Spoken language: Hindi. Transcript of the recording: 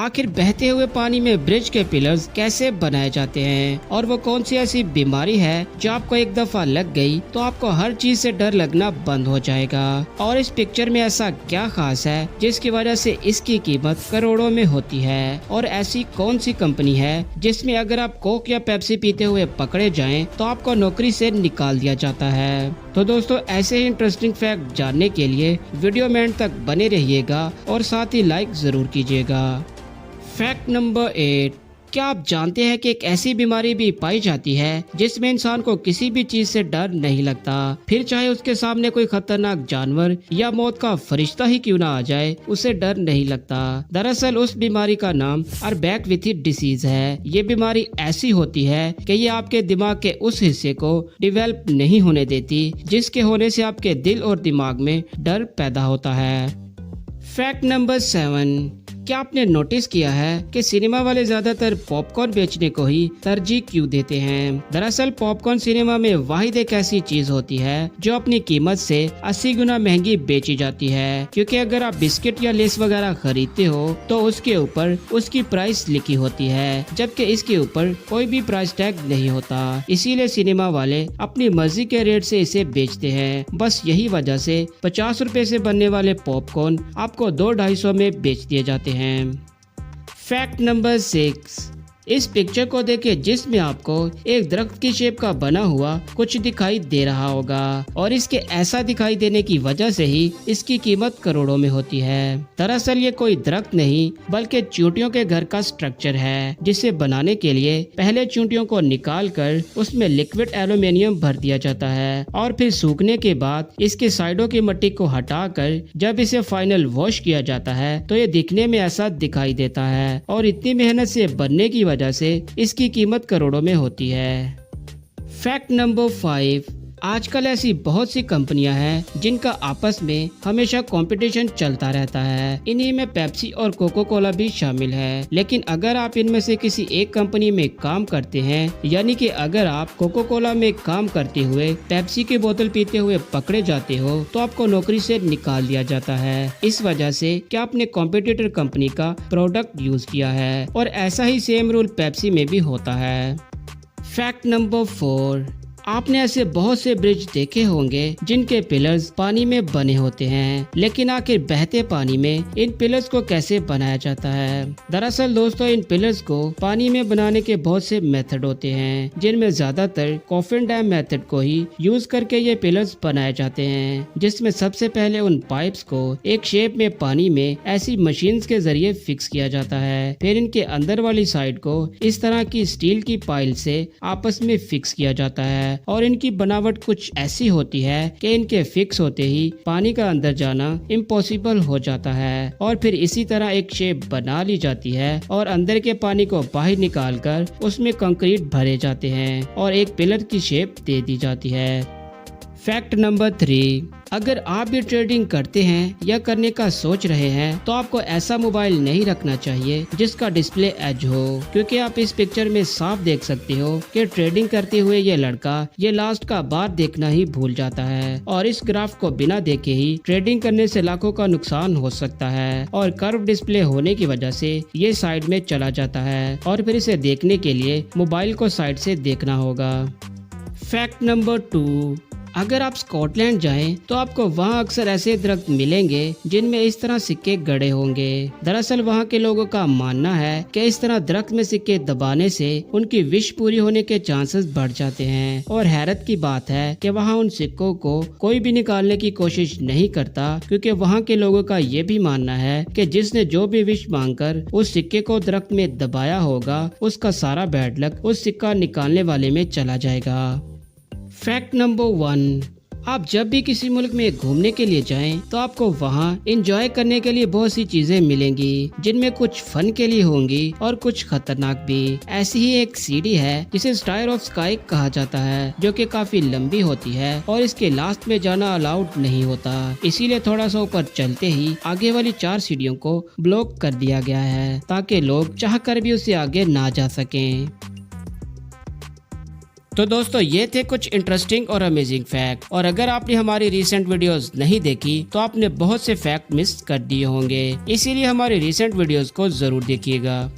आखिर बहते हुए पानी में ब्रिज के पिलर्स कैसे बनाए जाते हैं और वो कौन सी ऐसी बीमारी है जो आपको एक दफा लग गई तो आपको हर चीज से डर लगना बंद हो जाएगा। और इस पिक्चर में ऐसा क्या खास है जिसकी वजह से इसकी कीमत करोड़ों में होती है, और ऐसी कौन सी कंपनी है जिसमें अगर आप कोक या पेप्सी पीते हुए पकड़े जाएं तो आपको नौकरी से निकाल दिया जाता है। तो दोस्तों, ऐसे ही इंटरेस्टिंग फैक्ट जानने के लिए वीडियो में एंड तक बने रहिएगा और साथ ही लाइक जरूर कीजिएगा। फैक्ट नंबर 8, क्या आप जानते हैं कि एक ऐसी बीमारी भी पाई जाती है जिसमें इंसान को किसी भी चीज से डर नहीं लगता, फिर चाहे उसके सामने कोई खतरनाक जानवर या मौत का फरिश्ता ही क्यों ना आ जाए, उसे डर नहीं लगता। दरअसल उस बीमारी का नाम अर्बैकविथी डिसीज है। ये बीमारी ऐसी होती है कि ये आपके दिमाग के उस हिस्से को डेवलप नहीं होने देती जिसके होने से आपके दिल और दिमाग में डर पैदा होता है। फैक्ट नंबर 7, क्या आपने नोटिस किया है कि सिनेमा वाले ज्यादातर पॉपकॉर्न बेचने को ही तरजीह क्यों देते हैं? दरअसल पॉपकॉर्न सिनेमा में वाहिद एक ऐसी चीज होती है जो अपनी कीमत से 80 गुना महंगी बेची जाती है, क्योंकि अगर आप बिस्किट या लेस वगैरह खरीदते हो तो उसके ऊपर उसकी प्राइस लिखी होती है, जबकि इसके ऊपर कोई भी प्राइस टैग नहीं होता। इसीलिए सिनेमा वाले अपनी मर्जी के रेट से इसे बेचते हैं। बस यही वजह से 50 रुपए से बनने वाले पॉपकॉर्न आपको 200-250 में बेच दिए जाते हैं। फैक्ट नंबर 6, इस पिक्चर को देखे जिसमें आपको एक दरख्त की शेप का बना हुआ कुछ दिखाई दे रहा होगा, और इसके ऐसा दिखाई देने की वजह से ही इसकी कीमत करोड़ों में होती है। दरअसल ये कोई दरख्त नहीं बल्कि चींटियों के घर का स्ट्रक्चर है, जिसे बनाने के लिए पहले चींटियों को निकाल कर उसमें लिक्विड एल्यूमिनियम भर दिया जाता है और फिर सूखने के बाद इसके साइडों की मिट्टी को हटाकर जब इसे फाइनल वॉश किया जाता है तो ये दिखने में ऐसा दिखाई देता है, और इतनी मेहनत से बनने की वजह से इसकी कीमत करोड़ों में होती है। फैक्ट नंबर 5, आजकल ऐसी बहुत सी कंपनियां हैं जिनका आपस में हमेशा कंपटीशन चलता रहता है। इन्हीं में पेप्सी और कोको कोला भी शामिल है। लेकिन अगर आप इनमें से किसी एक कंपनी में काम करते हैं, यानी कि अगर आप कोको कोला में काम करते हुए पेप्सी की बोतल पीते हुए पकड़े जाते हो तो आपको नौकरी से निकाल दिया जाता है, इस वजह से कि आपने कॉम्पिटिटर कंपनी का प्रोडक्ट यूज किया है। और ऐसा ही सेम रूल पेप्सी में भी होता है। फैक्ट नंबर 4, आपने ऐसे बहुत से ब्रिज देखे होंगे जिनके पिलर्स पानी में बने होते हैं, लेकिन आखिर बहते पानी में इन पिलर्स को कैसे बनाया जाता है? दरअसल दोस्तों, इन पिलर्स को पानी में बनाने के बहुत से मेथड होते हैं, जिनमें ज्यादातर कॉफिन डैम मेथड को ही यूज करके ये पिलर्स बनाए जाते हैं, जिसमें सबसे पहले उन पाइप्स को एक शेप में पानी में ऐसी मशीन्स के जरिए फिक्स किया जाता है। फिर इनके अंदर वाली साइड को इस तरह की स्टील की पाइल से आपस में फिक्स किया जाता है, और इनकी बनावट कुछ ऐसी होती है कि इनके फिक्स होते ही पानी का अंदर जाना इम्पॉसिबल हो जाता है, और फिर इसी तरह एक शेप बना ली जाती है और अंदर के पानी को बाहर निकालकर उसमें कंक्रीट भरे जाते हैं और एक पिलर की शेप दे दी जाती है। फैक्ट नंबर 3, अगर आप भी ट्रेडिंग करते हैं या करने का सोच रहे हैं तो आपको ऐसा मोबाइल नहीं रखना चाहिए जिसका डिस्प्ले एज हो, क्योंकि आप इस पिक्चर में साफ देख सकते हो कि ट्रेडिंग करते हुए ये लड़का ये लास्ट का बार देखना ही भूल जाता है, और इस ग्राफ को बिना देखे ही ट्रेडिंग करने से लाखों का नुकसान हो सकता है। और कर्व डिस्प्ले होने की वजह से ये साइड में चला जाता है और फिर इसे देखने के लिए मोबाइल को साइड से देखना होगा। फैक्ट नंबर 2, अगर आप स्कॉटलैंड जाएं तो आपको वहां अक्सर ऐसे दरख्त मिलेंगे जिनमें इस तरह सिक्के गड़े होंगे। दरअसल वहां के लोगों का मानना है कि इस तरह दरख्त में सिक्के दबाने से उनकी विश पूरी होने के चांसेस बढ़ जाते हैं। और हैरत की बात है कि वहां उन सिक्कों को कोई भी निकालने की कोशिश नहीं करता, क्योंकि वहां के लोगों का ये भी मानना है कि जिसने जो भी विश मांगकर उस सिक्के को दरख्त में दबाया होगा उसका सारा बैड लक उस सिक्का निकालने वाले में चला जाएगा। फैक्ट नंबर 1, आप जब भी किसी मुल्क में घूमने के लिए जाएं तो आपको वहां एंजॉय करने के लिए बहुत सी चीजें मिलेंगी, जिनमें कुछ फन के लिए होंगी और कुछ खतरनाक भी। ऐसी ही एक सीढ़ी है जिसे स्टायर ऑफ स्काई कहा जाता है, जो कि काफी लंबी होती है और इसके लास्ट में जाना अलाउड नहीं होता, इसीलिए थोड़ा सा ऊपर चलते ही आगे वाली 4 सीढ़ियों को ब्लॉक कर दिया गया है ताकि लोग चाह कर भी उससे आगे ना जा सकें। तो दोस्तों ये थे कुछ इंटरेस्टिंग और अमेजिंग फैक्ट, और अगर आपने हमारी रिसेंट वीडियोस नहीं देखी तो आपने बहुत से फैक्ट मिस कर दिए होंगे, इसीलिए हमारी रिसेंट वीडियोस को जरूर देखिएगा।